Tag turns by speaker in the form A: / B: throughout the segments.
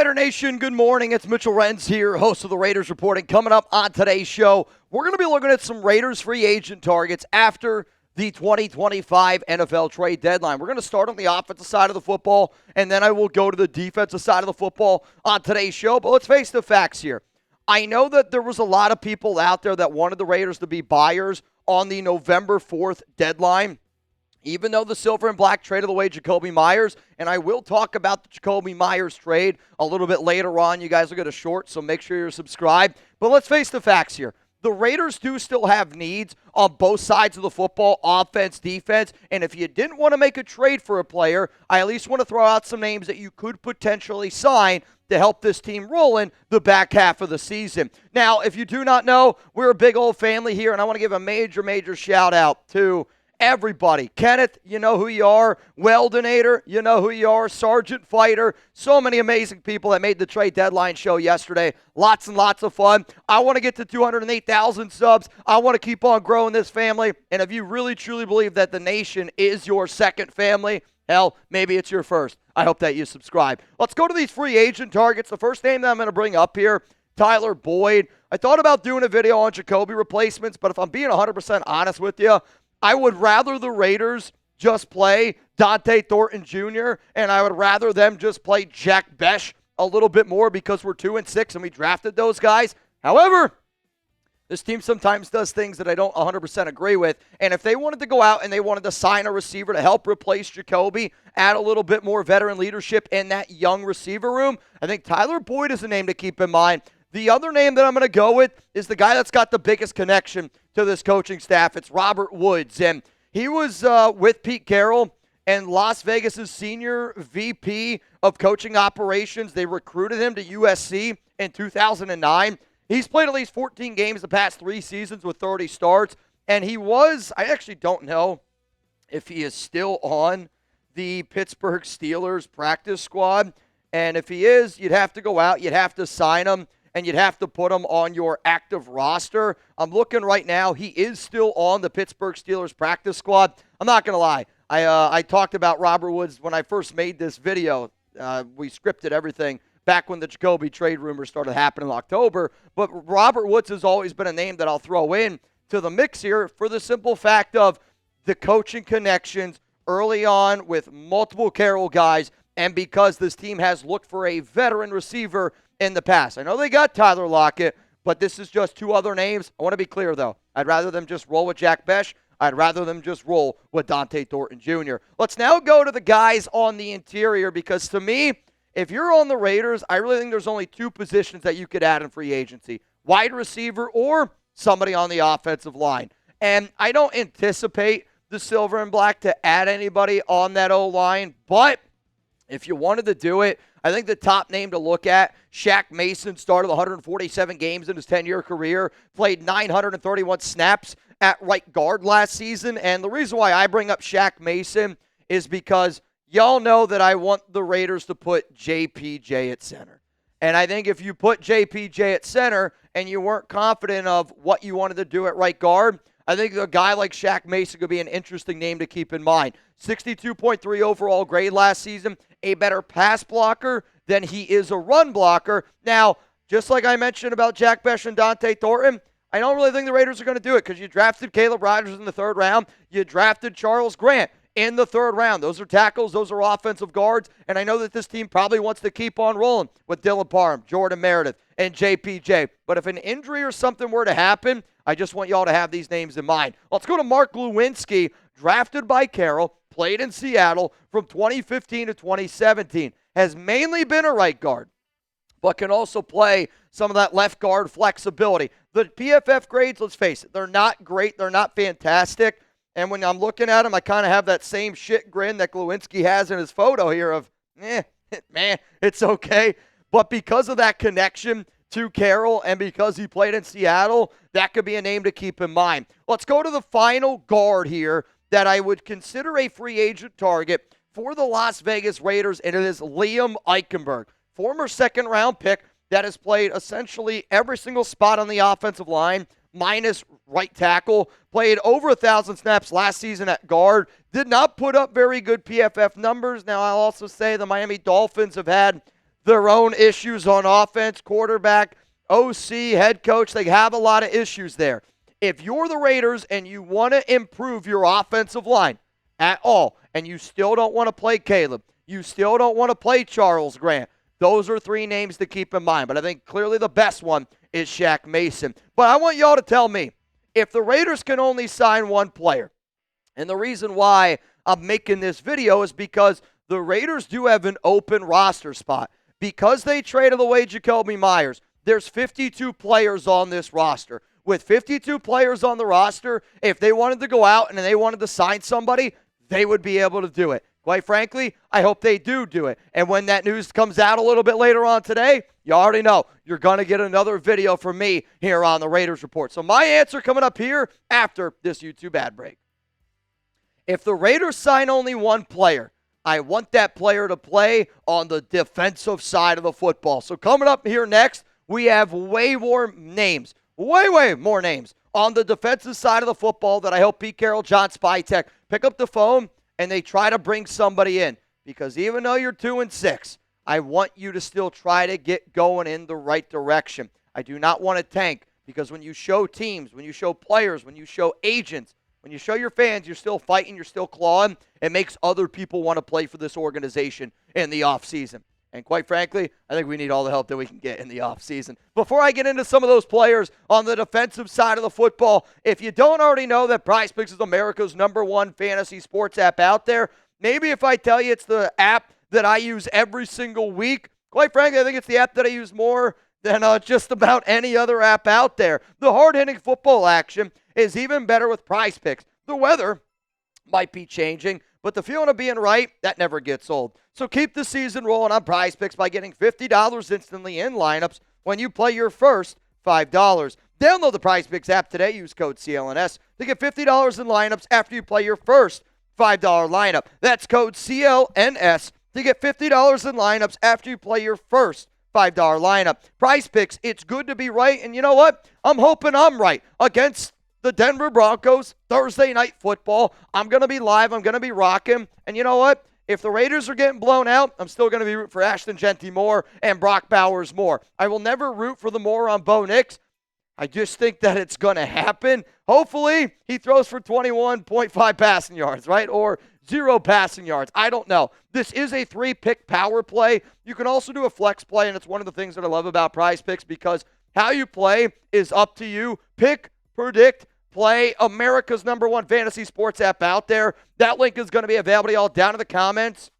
A: Raider Nation, good morning. It's Mitchell Renz here, host of the Raiders Reporting. Coming up on today's show, we're going to be looking at some Raiders free agent targets after the 2025 NFL trade deadline. We're going to start on the offensive side of the football, and then I will go to the defensive side of the football on today's show. But let's face the facts here. I know that there was a lot of people out there that wanted the Raiders to be buyers on the November 4th deadline, even though the silver and black traded away Jakobi Meyers, and I will talk about the Jakobi Meyers trade a little bit later on. You guys will get a short, so make sure you're subscribed. But let's face the facts here. The Raiders do still have needs on both sides of the football, offense, defense, and if you didn't want to make a trade for a player, I at least want to throw out some names that you could potentially sign to help this team roll in the back half of the season. Now, if you do not know, we're a big old family here, and I want to give a major shout out to everybody. Kenneth, you know who you are. Weldonator, you know who you are. Sergeant Fighter. So many amazing people that made the trade deadline show yesterday. Lots and lots of fun. I want to get to 208,000 subs. I want to keep on growing this family. And if you really, truly believe that the nation is your second family, hell, maybe it's your first. I hope that you subscribe. Let's go to these free agent targets. The first name that I'm going to bring up here, Tyler Boyd. I thought about doing a video on Jakobi replacements, but if I'm being 100% honest with you, I would rather the Raiders just play Dont'e Thornton Jr., and I would rather them just play Jack Besh a little bit more because we're 2-6 and we drafted those guys. However, this team sometimes does things that I don't 100% agree with, and if they wanted to go out and they wanted to sign a receiver to help replace Jakobi, add a little bit more veteran leadership in that young receiver room, I think Tyler Boyd is a name to keep in mind. The other name that I'm going to go with is the guy that's got the biggest connection to this coaching staff. It's Robert Woods, and he was with Pete Carroll and Las Vegas' senior VP of coaching operations. They recruited him to USC in 2009. He's played at least 14 games the past 3 seasons with 30 starts, and he was, I actually don't know if he is still on the Pittsburgh Steelers practice squad, and if he is, you'd have to go out, you'd have to sign him, and you'd have to put him on your active roster. I'm looking right now. He is still on the Pittsburgh Steelers practice squad. I'm not going to lie. I talked about Robert Woods when I first made this video. We scripted everything back when the Jakobi trade rumors started happening in October. But Robert Woods has always been a name that I'll throw in to the mix here for the simple fact of the coaching connections early on with multiple Carroll guys, and because this team has looked for a veteran receiver in the past. I know they got Tyler Lockett, but this is just 2 other names. I want to be clear, though. I'd rather them just roll with Jack Besh. I'd rather them just roll with Dont'e Thornton Jr. Let's now go to the guys on the interior, because to me, if you're on the Raiders, I really think there's only 2 positions that you could add in free agency: wide receiver or somebody on the offensive line. And I don't anticipate the silver and black to add anybody on that O-line, but if you wanted to do it, I think the top name to look at, Shaq Mason, started 147 games in his 10-year career, played 931 snaps at right guard last season. And the reason why I bring up Shaq Mason is because y'all know that I want the Raiders to put JPJ at center. And I think if you put JPJ at center and you weren't confident of what you wanted to do at right guard, I think a guy like Shaq Mason could be an interesting name to keep in mind. 62.3 overall grade last season, a better pass blocker than he is a run blocker. Now, just like I mentioned about Jack Besh and Dont'e Thornton, I don't really think the Raiders are going to do it because you drafted Caleb Rogers in the 3rd round. You drafted Charles Grant in the 3rd round. Those are tackles. Those are offensive guards. And I know that this team probably wants to keep on rolling with Dylan Parham, Jordan Meredith, and JPJ. But if an injury or something were to happen, I just want y'all to have these names in mind. Let's go to Mark Glowinski, drafted by Carroll, played in Seattle from 2015 to 2017. Has mainly been a right guard, but can also play some of that left guard flexibility. The PFF grades, let's face it, they're not great. They're not fantastic. And when I'm looking at him, I kind of have that same shit grin that Glowinski has in his photo here of, man, it's okay. But because of that connection to Carroll and because he played in Seattle, that could be a name to keep in mind. Let's go to the final guard here that I would consider a free agent target for the Las Vegas Raiders, and it is Liam Eichenberg, former 2nd-round pick that has played essentially every single spot on the offensive line, minus right tackle, played over 1,000 snaps last season at guard, did not put up very good PFF numbers. Now, I'll also say the Miami Dolphins have had their own issues on offense, quarterback, OC, head coach. They have a lot of issues there. If you're the Raiders and you want to improve your offensive line at all, and you still don't want to play Caleb, you still don't want to play Charles Grant, those are three names to keep in mind. But I think clearly the best one is Shaq Mason. But I want y'all to tell me, if the Raiders can only sign one player, and the reason why I'm making this video is because the Raiders do have an open roster spot. Because they traded away Jakobi Meyers, there's 52 players on this roster. With 52 players on the roster, if they wanted to go out and they wanted to sign somebody, they would be able to do it. Quite frankly, I hope they do it. And when that news comes out a little bit later on today, you already know you're going to get another video from me here on the Raiders Report. So my answer coming up here after this YouTube ad break. If the Raiders sign only one player, I want that player to play on the defensive side of the football. So coming up here next, we have way more names on the defensive side of the football that I hope Pete Carroll, John Spytek pick up the phone and they try to bring somebody in. Because even though you're 2-6, I want you to still try to get going in the right direction. I do not want to tank, because when you show teams, when you show players, when you show agents, when you show your fans you're still fighting, you're still clawing, it makes other people want to play for this organization in the offseason. And quite frankly, I think we need all the help that we can get in the offseason. Before I get into some of those players on the defensive side of the football, if you don't already know that PrizePicks is America's #1 fantasy sports app out there, maybe if I tell you it's the app that I use every single week, quite frankly, I think it's the app that I use more than just about any other app out there. The hard-hitting football action is even better with PrizePicks. The weather might be changing, but the feeling of being right, that never gets old. So keep the season rolling on PrizePicks by getting $50 instantly in lineups when you play your first $5. Download the PrizePicks app today. Use code CLNS to get $50 in lineups after you play your first $5 lineup. That's code CLNS to get $50 in lineups after you play your first $5 lineup. PrizePicks, it's good to be right. And you know what? I'm hoping I'm right against the Denver Broncos, Thursday Night Football. I'm going to be live. I'm going to be rocking. And you know what? If the Raiders are getting blown out, I'm still going to be rooting for Ashton Genty more and Brock Bowers more. I will never root for the more on Bo Nix. I just think that it's going to happen. Hopefully, he throws for 21.5 passing yards, right? Or 0 passing yards. I don't know. This is a 3-pick power play. You can also do a flex play, and it's one of the things that I love about PrizePicks, because how you play is up to you. Pick, predict, play, America's #1 fantasy sports app out there. That link is going to be available to y'all down in the comments,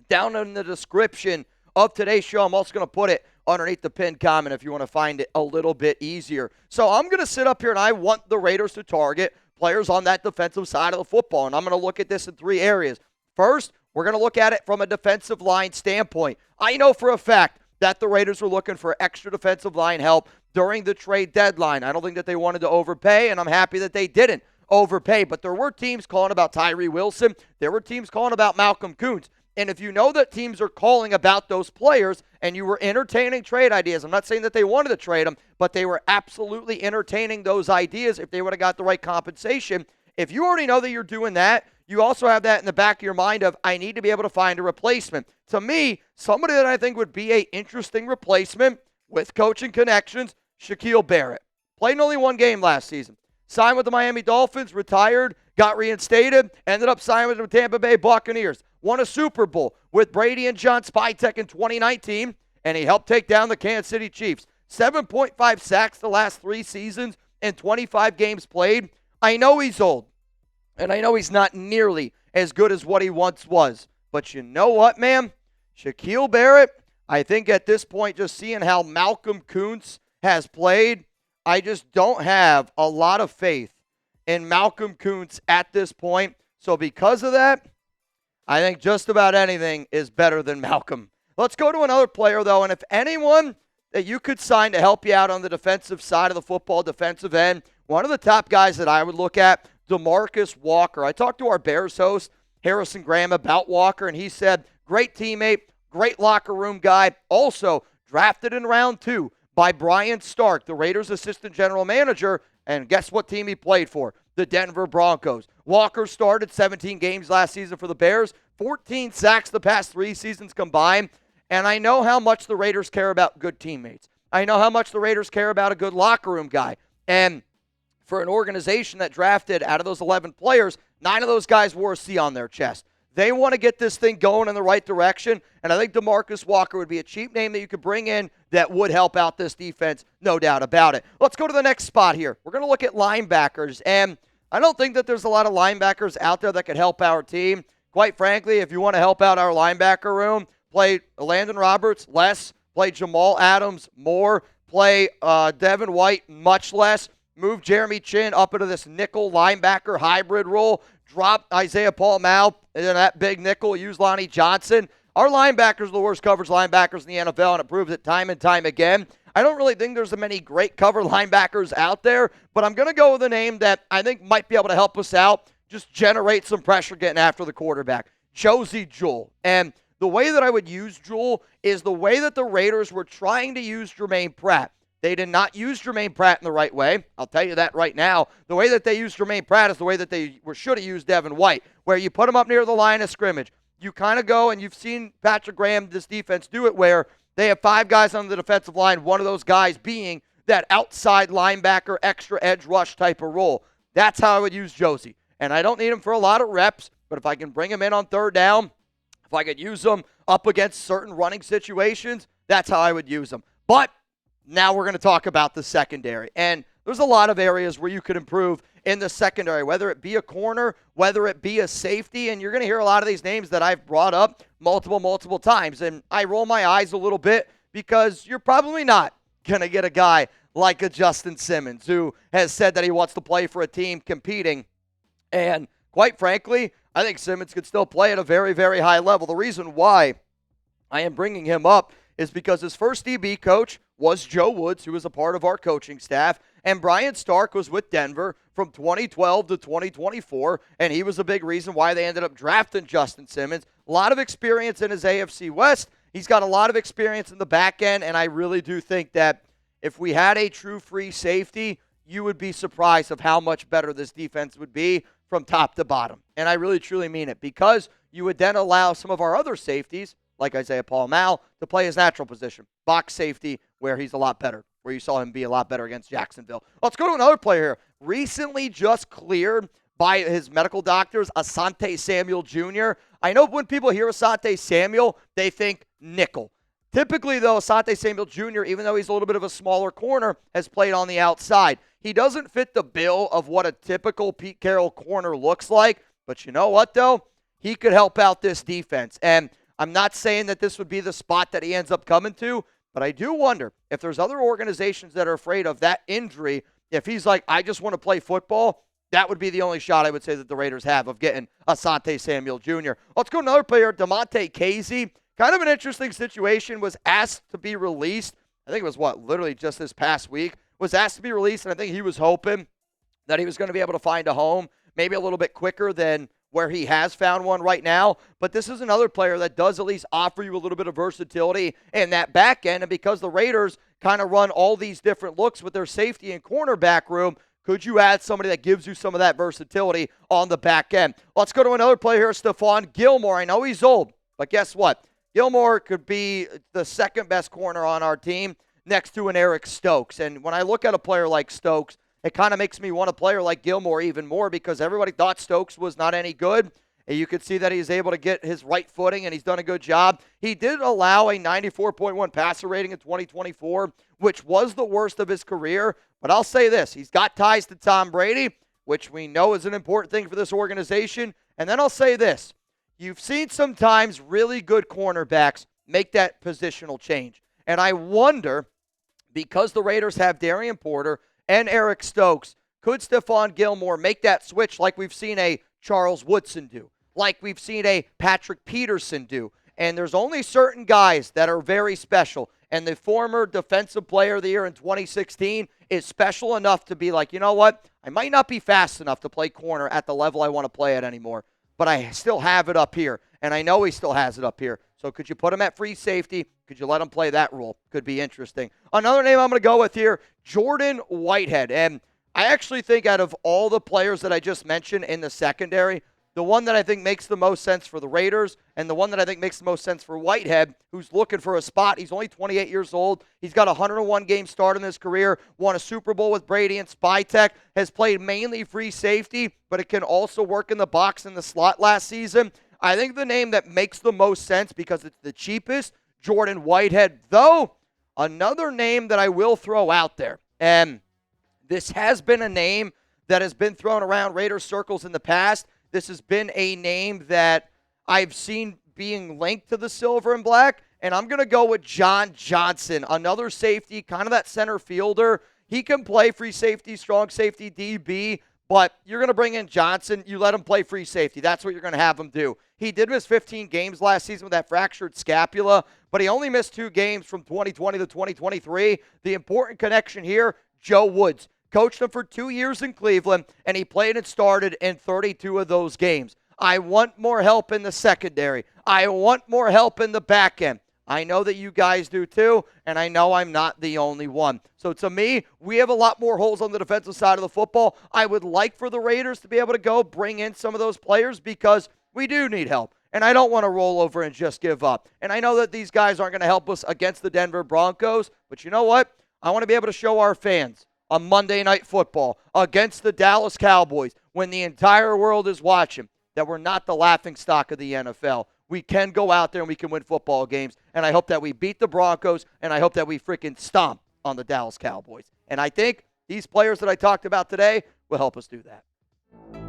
A: down in the description of today's show. I'm also going to put it underneath the pinned comment if you want to find it a little bit easier. So I'm going to sit up here, and I want the Raiders to target players on that defensive side of the football, and I'm going to look at this in 3 areas. First, we're going to look at it from a defensive line standpoint. I know for a fact that the Raiders were looking for extra defensive line help during the trade deadline. I don't think that they wanted to overpay, and I'm happy that they didn't overpay. But there were teams calling about Tyree Wilson. There were teams calling about Malcolm Koonce. And if you know that teams are calling about those players and you were entertaining trade ideas, I'm not saying that they wanted to trade them, but they were absolutely entertaining those ideas if they would have got the right compensation. If you already know that you're doing that, you also have that in the back of your mind of, I need to be able to find a replacement. To me, somebody that I think would be an interesting replacement with coaching connections, Shaquil Barrett. Played in only 1 game last season. Signed with the Miami Dolphins, retired, got reinstated, ended up signing with the Tampa Bay Buccaneers. Won a Super Bowl with Brady and John Spytek in 2019, and he helped take down the Kansas City Chiefs. 7.5 sacks the last 3 seasons and 25 games played. I know he's old, and I know he's not nearly as good as what he once was. But you know what, man? Shaquil Barrett, I think at this point, just seeing how Malcolm Koonce has played, I just don't have a lot of faith in Malcolm Koonce at this point. So because of that, I think just about anything is better than Malcolm. Let's go to another player, though, and if anyone that you could sign to help you out on the defensive side of the football, defensive end, one of the top guys that I would look at, DeMarcus Walker. I talked to our Bears host, Harrison Graham, about Walker, and he said, great teammate, great locker room guy, also drafted in round 2 by Brian Stark, the Raiders' assistant general manager, and guess what team he played for? The Denver Broncos. Walker started 17 games last season for the Bears, 14 sacks the past 3 seasons combined, And I know how much the Raiders care about good teammates. I know how much the Raiders care about a good locker room guy. And for an organization that drafted out of those 11 players, 9 of those guys wore a C on their chest. They want to get this thing going in the right direction, and I think DeMarcus Walker would be a cheap name that you could bring in that would help out this defense, no doubt about it. Let's go to the next spot here. We're going to look at linebackers, and I don't think that there's a lot of linebackers out there that could help our team. Quite frankly, if you want to help out our linebacker room, play Landon Roberts less, play Jamal Adams more, play Devin White much less, move Jeremy Chin up into this nickel linebacker hybrid role, drop Isaiah Paul-Mal in that big nickel, use Lonnie Johnson. Our linebackers are the worst coverage linebackers in the NFL, and it proves it time and time again. I don't really think there's many great cover linebackers out there, but I'm going to go with a name that I think might be able to help us out, just generate some pressure getting after the quarterback. Josey Jewell. And the way that I would use Jewell is the way that the Raiders were trying to use Jermaine Pratt. They did not use Jermaine Pratt in the right way. I'll tell you that right now. The way that they used Jermaine Pratt is the way that they should have used Devin White, where you put him up near the line of scrimmage. You kind of go, and you've seen Patrick Graham, this defense, do it where they have 5 guys on the defensive line, one of those guys being that outside linebacker, extra edge rush type of role. That's how I would use Josey. And I don't need him for a lot of reps, but if I can bring him in on third down, if I could use him up against certain running situations, that's how I would use him. But now we're going to talk about the secondary. And there's a lot of areas where you could improve in the secondary, whether it be a corner, whether it be a safety. And you're going to hear a lot of these names that I've brought up multiple times. And I roll my eyes a little bit because you're probably not going to get a guy like a Justin Simmons who has said that he wants to play for a team competing. And quite frankly, I think Simmons could still play at a very, very high level. The reason why I am bringing him up is because his first DB coach was Joe Woods, who was a part of our coaching staff, and Brian Stark was with Denver from 2012 to 2024, and he was a big reason why they ended up drafting Justin Simmons. A lot of experience in his AFC West. He's got a lot of experience in the back end, and I really do think that if we had a true free safety, you would be surprised of how much better this defense would be from top to bottom. And I really, truly mean it, because you would then allow some of our other safeties, like Isaiah Paul-Mal, to play his natural position, box safety, where he's a lot better, where you saw him be a lot better against Jacksonville. Let's go to another player here. Recently just cleared by his medical doctors, Asante Samuel Jr. I know when people hear Asante Samuel, they think nickel. Typically, though, Asante Samuel Jr., even though he's a little bit of a smaller corner, has played on the outside. He doesn't fit the bill of what a typical Pete Carroll corner looks like, but you know what, though? He could help out this defense. And I'm not saying that this would be the spot that he ends up coming to, but I do wonder if there's other organizations that are afraid of that injury. If he's like, I just want to play football, that would be the only shot I would say that the Raiders have of getting Asante Samuel Jr. Let's go to another player, Damontae Kazee. Kind of an interesting situation, was asked to be released. I think it was, literally just this past week. Was asked to be released, and I think he was hoping that he was going to be able to find a home maybe a little bit quicker than where he has found one right now. But this is another player that does at least offer you a little bit of versatility in that back end. And because the Raiders kind of run all these different looks with their safety and cornerback room, could you add somebody that gives you some of that versatility on the back end? Let's go to another player here, Stephon Gilmore. I know he's old, but guess what? Gilmore could be the second best corner on our team next to an Eric Stokes. And when I look at a player like Stokes, it kind of makes me want a player like Gilmore even more, because everybody thought Stokes was not any good. And you could see that he's able to get his right footing, and he's done a good job. He did allow a 94.1 passer rating in 2024, which was the worst of his career. But I'll say this, he's got ties to Tom Brady, which we know is an important thing for this organization. And then I'll say this, you've seen sometimes really good cornerbacks make that positional change. And I wonder, because the Raiders have Darian Porter and Eric Stokes, could Stephon Gilmore make that switch like we've seen a Charles Woodson do, like we've seen a Patrick Peterson do? And there's only certain guys that are very special. And the former Defensive Player of the Year in 2016 is special enough to be like, you know what? I might not be fast enough to play corner at the level I want to play at anymore, but I still have it up here. And I know he still has it up here. So could you put him at free safety? Could you let him play that role? Could be interesting. Another name I'm going to go with here, Jordan Whitehead. And I actually think out of all the players that I just mentioned in the secondary, the one that I think makes the most sense for the Raiders and the one that I think makes the most sense for Whitehead, who's looking for a spot. He's only 28 years old. He's got a 101 game start in his career, won a Super Bowl with Brady and Spytech, has played mainly free safety, but it can also work in the box in the slot last season. I think the name that makes the most sense because it's the cheapest, Jordan Whitehead, though another name that I will throw out there, and this has been a name that has been thrown around Raider circles in the past. This has been a name that I've seen being linked to the silver and black, and I'm going to go with John Johnson, another safety, kind of that center fielder. He can play free safety, strong safety, DB, but you're going to bring in Johnson. You let him play free safety. That's what you're going to have him do. He did miss 15 games last season with that fractured scapula, but he only missed 2 games from 2020 to 2023. The important connection here, Joe Woods. Coached him for 2 years in Cleveland, and he played and started in 32 of those games. I want more help in the secondary. I want more help in the back end. I know that you guys do too, and I know I'm not the only one. So to me, we have a lot more holes on the defensive side of the football. I would like for the Raiders to be able to go bring in some of those players because we do need help. And I don't want to roll over and just give up. And I know that these guys aren't going to help us against the Denver Broncos, but you know what? I want to be able to show our fans on Monday Night Football against the Dallas Cowboys when the entire world is watching that we're not the laughingstock of the NFL. We can go out there and we can win football games, and I hope that we beat the Broncos, and I hope that we freaking stomp on the Dallas Cowboys. And I think these players that I talked about today will help us do that.